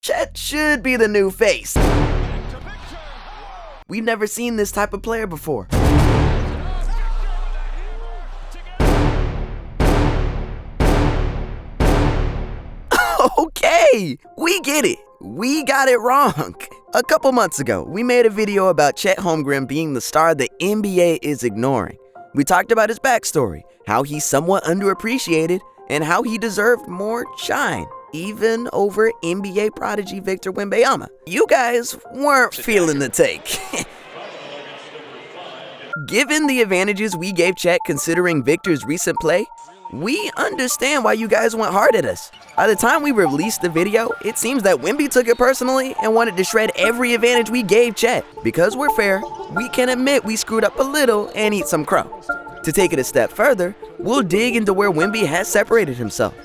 Chet should be the new face. We've never seen this type of player before. Okay, we get it. We got it wrong. A couple months ago, we made a video about Chet Holmgren being the star the NBA is ignoring. We talked about his backstory, how he's somewhat underappreciated, and how he deserved more shine, even over NBA prodigy Victor Wembanyama. You guys weren't feeling the take. Given the advantages we gave Chet considering Victor's recent play, we understand why you guys went hard at us. By the time we released the video, it seems that Wemby took it personally and wanted to shred every advantage we gave Chet. Because we're fair, we can admit we screwed up a little and eat some crow. To take it a step further, we'll dig into where Wemby has separated himself.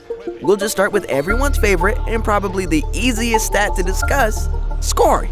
We'll just start with everyone's favorite and probably the easiest stat to discuss, scoring.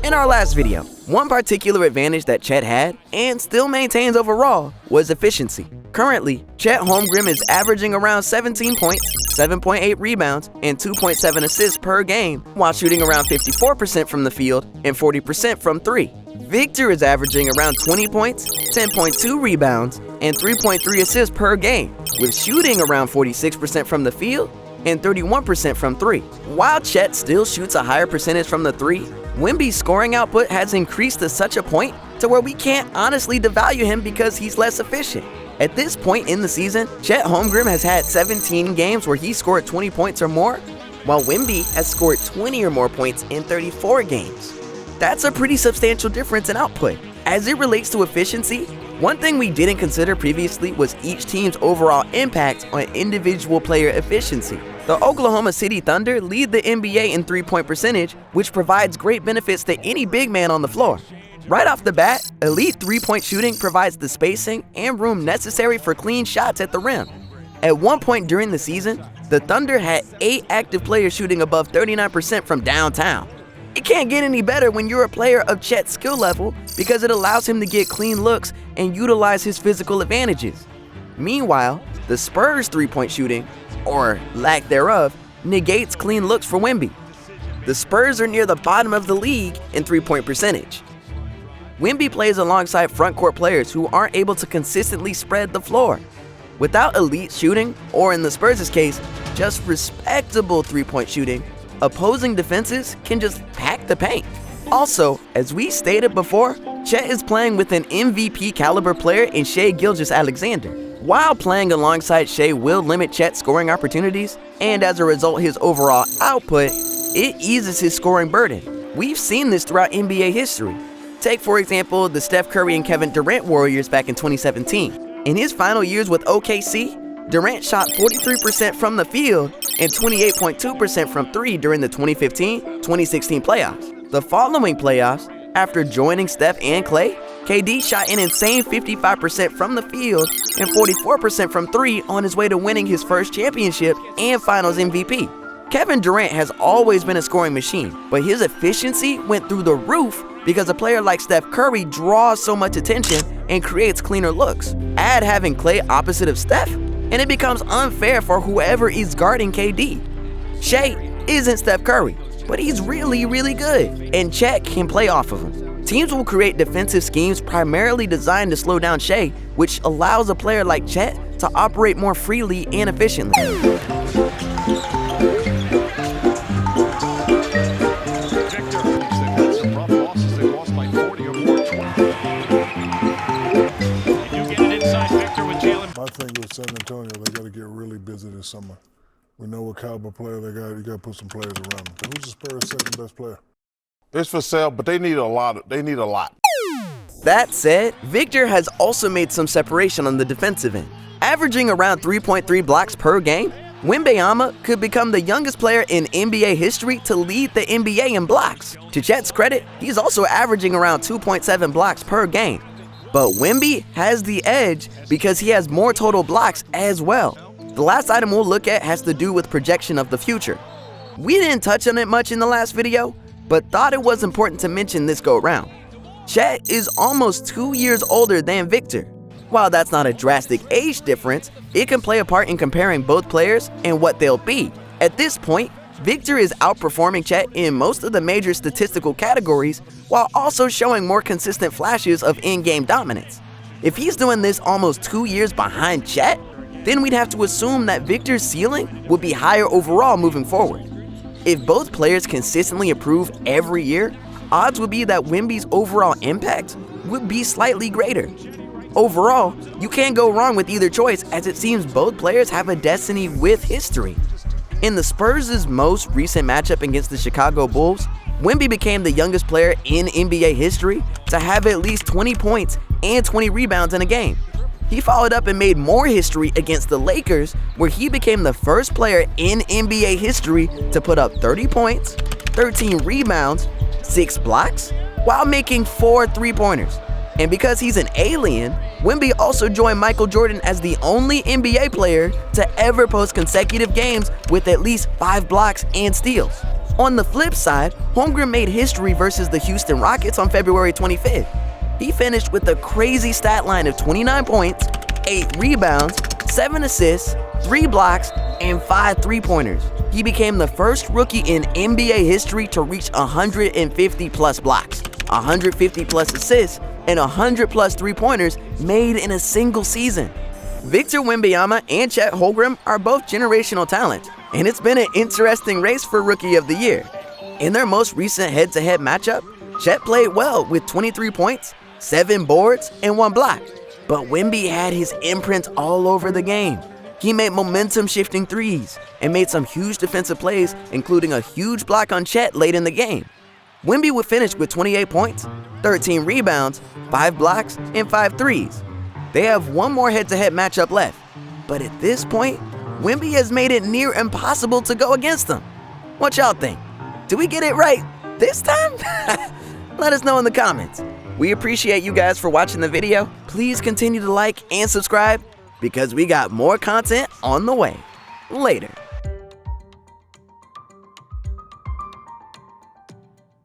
In our last video, one particular advantage that Chet had, and still maintains overall, was efficiency. Currently, Chet Holmgren is averaging around 17 points, 7.8 rebounds, and 2.7 assists per game, while shooting around 54% from the field and 40% from 3. Victor is averaging around 20 points, 10.2 rebounds, and 3.3 assists per game, with shooting around 46% from the field and 31% from 3. While Chet still shoots a higher percentage from the 3, Wemby's scoring output has increased to such a point to where we can't honestly devalue him because he's less efficient. At this point in the season, Chet Holmgren has had 17 games where he scored 20 points or more, while Wemby has scored 20 or more points in 34 games. That's a pretty substantial difference in output. As it relates to efficiency, one thing we didn't consider previously was each team's overall impact on individual player efficiency. The Oklahoma City Thunder lead the NBA in three-point percentage, which provides great benefits to any big man on the floor. Right off the bat, elite three-point shooting provides the spacing and room necessary for clean shots at the rim. At one point during the season, the Thunder had 8 active players shooting above 39% from downtown. It can't get any better when you're a player of Chet's skill level because it allows him to get clean looks and utilize his physical advantages. Meanwhile, the Spurs' three-point shooting, or lack thereof, negates clean looks for Wemby. The Spurs are near the bottom of the league in three-point percentage. Wemby plays alongside frontcourt players who aren't able to consistently spread the floor. Without elite shooting, or in the Spurs' case, just respectable three-point shooting, opposing defenses can just pack the paint. Also, as we stated before, Chet is playing with an MVP caliber player in Shai Gilgeous-Alexander. While playing alongside Shai will limit Chet's scoring opportunities, and as a result his overall output, it eases his scoring burden. We've seen this throughout NBA history. Take for example the Steph Curry and Kevin Durant Warriors back in 2017. In his final years with OKC, Durant shot 43% from the field and 28.2% from 3 during the 2015-2016 playoffs. The following playoffs, after joining Steph and Klay, KD shot an insane 55% from the field and 44% from 3 on his way to winning his first championship and Finals MVP. Kevin Durant has always been a scoring machine, but his efficiency went through the roof because a player like Steph Curry draws so much attention and creates cleaner looks. Add having Klay opposite of Steph, and it becomes unfair for whoever is guarding KD. Shai isn't Steph Curry, but he's really, really good, and Chet can play off of him. Teams will create defensive schemes primarily designed to slow down Shai, which allows a player like Chet to operate more freely and efficiently. My thing with San Antonio, they got to get really busy this summer. We know what caliber player they got. You got to put some players around them. Who's the Spurs' second best player? It's for sale, but they need a lot. That said, Victor has also made some separation on the defensive end. Averaging around 3.3 blocks per game, Wembanyama could become the youngest player in NBA history to lead the NBA in blocks. To Chet's credit, he's also averaging around 2.7 blocks per game. But Wemby has the edge because he has more total blocks as well. The last item we'll look at has to do with projection of the future. We didn't touch on it much in the last video, but thought it was important to mention this go around. Chet is almost 2 years older than Victor. While that's not a drastic age difference, it can play a part in comparing both players and what they'll be. At this point, Victor is outperforming Chet in most of the major statistical categories while also showing more consistent flashes of in-game dominance. If he's doing this almost 2 years behind Chet, then we'd have to assume that Victor's ceiling would be higher overall moving forward. If both players consistently improve every year, odds would be that Wemby's overall impact would be slightly greater. Overall, you can't go wrong with either choice, as it seems both players have a destiny with history. In the Spurs' most recent matchup against the Chicago Bulls, Wemby became the youngest player in NBA history to have at least 20 points and 20 rebounds in a game. He followed up and made more history against the Lakers, where he became the first player in NBA history to put up 30 points, 13 rebounds, 6 blocks, while making 4 3-pointers. And because he's an alien, Wemby also joined Michael Jordan as the only NBA player to ever post consecutive games with at least 5 blocks and steals. On the flip side, Holmgren made history versus the Houston Rockets on February 25th. He finished with a crazy stat line of 29 points, 8 rebounds, 7 assists, 3 blocks, and 5 3-pointers. He became the first rookie in NBA history to reach 150 plus blocks, 150 plus assists, and 100 plus 3-pointers made in a single season. Victor Wembanyama and Chet Holmgren are both generational talent, and it's been an interesting race for Rookie of the Year. In their most recent head-to-head matchup, Chet played well with 23 points, 7 boards, and 1 block, but Wemby had his imprint all over the game. He made momentum-shifting threes and made some huge defensive plays, including a huge block on Chet late in the game. Wemby would finish with 28 points, 13 rebounds, 5 blocks, and 5 threes. They have one more head-to-head matchup left, but at this point, Wemby has made it near impossible to go against them. What y'all think? Did we get it right this time? Let us know in the comments. We appreciate you guys for watching the video. Please continue to like and subscribe because we got more content on the way. Later.